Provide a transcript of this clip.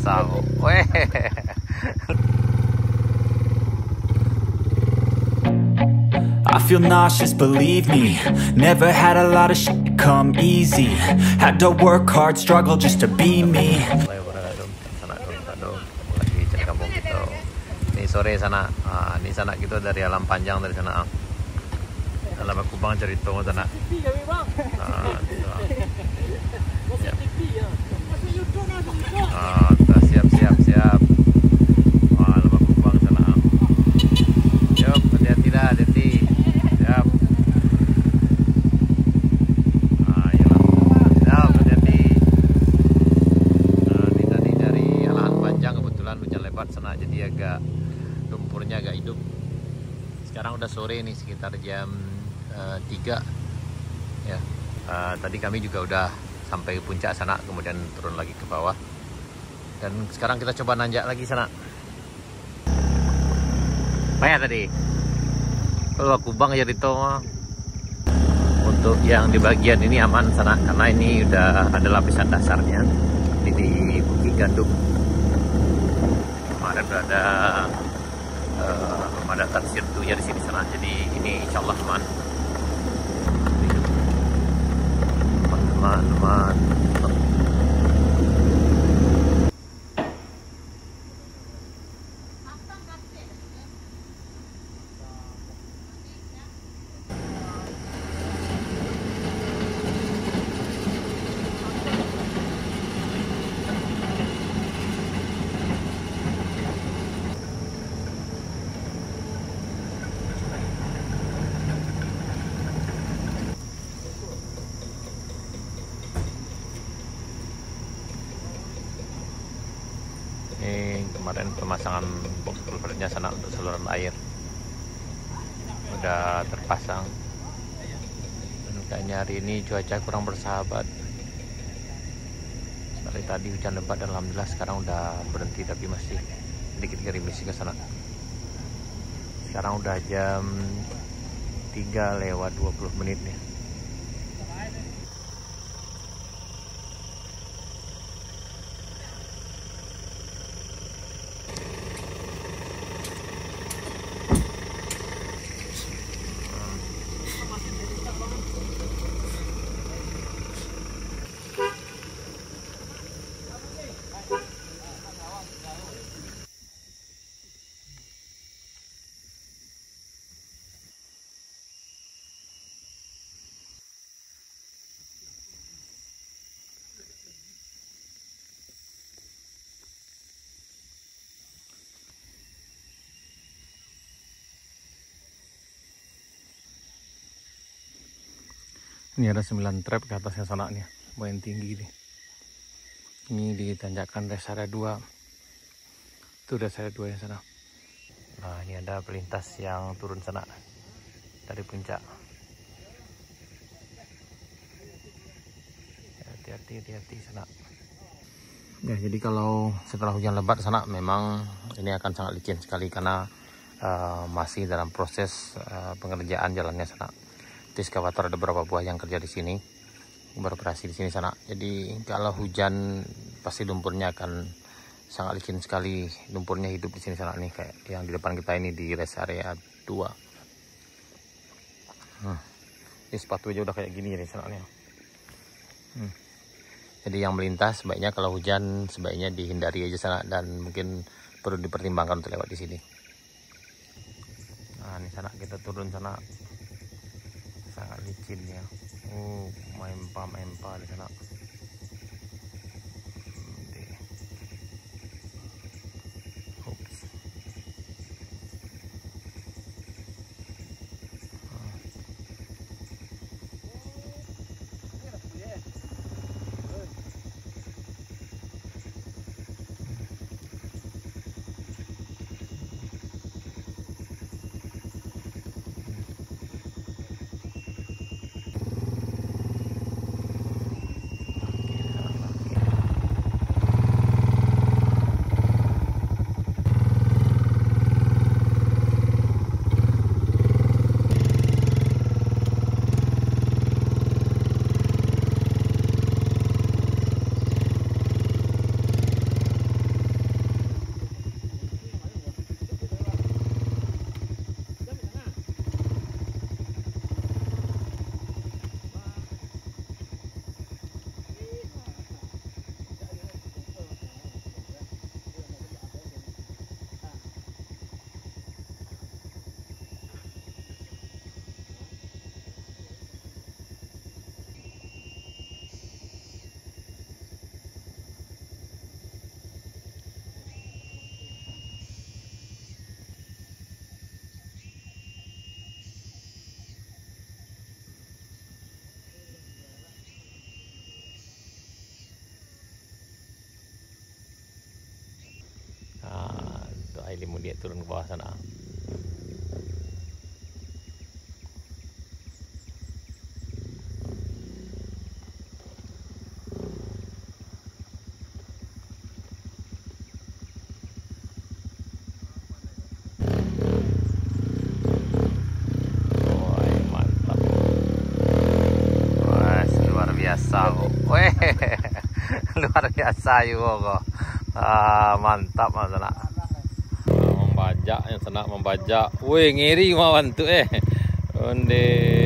Pasau. Weh. I feel nauseous, believe me. Never had a lot of shit come easy. Had to work hard, struggle just to be me. Lagi cari kampung gitu. Ini sore sana. Ini sana gitu dari alam panjang dari sana. Alam Kubang cerita sana. Siap. Wah, alam Kubang sana. Yuk, hati-hati dah, hati-hati. Siap. Siap, hati-hati. Ini tadi dari alaan panjang, kebetulan hujan lebat sana, jadi agak lumpurnya agak hidup. Sekarang udah sore nih, sekitar jam 3 ya. Tadi kami juga udah sampai puncak sana, kemudian turun lagi ke bawah. Dan sekarang kita coba nanjak lagi sana. Banyak tadi. Kalau Kubang jadi toh. Untuk yang di bagian ini aman sana, karena ini udah ada lapisan dasarnya. Ini di Bukit Gandum. Kemarin udah ada pemadatan sirtunya di sini sana, jadi ini insya Allah aman. Teman-teman. Ini kemarin pemasangan box culvertnya sana untuk saluran air udah terpasang, dan kayaknya hari ini cuaca kurang bersahabat. Dari tadi hujan lebat dan alhamdulillah sekarang udah berhenti, tapi masih sedikit gerimis ke sana. Sekarang udah jam 3:20 nih. Ini ada 9 trap ke atasnya sana nih, lumayan tinggi nih. Ini ditanjakan rest area 2. Itu rest area 2 yang sana. Nah, ini ada pelintas yang turun sana dari puncak. Hati-hati sana. Ya, jadi kalau setelah hujan lebat sana memang ini akan sangat licin sekali, karena masih dalam proses pengerjaan jalannya sana. Ekskavator ada beberapa buah yang kerja di sini, beroperasi di sini sana. Jadi kalau hujan pasti lumpurnya akan sangat licin sekali. Lumpurnya hidup di sini sana nih, kayak yang di depan kita ini di rest area 2. Ini sepatu aja udah kayak gini jadi sana nih. Jadi yang melintas sebaiknya kalau hujan sebaiknya dihindari aja sana, dan mungkin perlu dipertimbangkan untuk lewat di sini. Nah, ini sana kita turun sana. Sangat licin ya. Mempa di sana. Ilimu dia turun ke bawah sana. Weh, luar biasa juga. Mantap mas anak. Membajak yang senak membajak. Wih, ngiri mawan tuh Onde.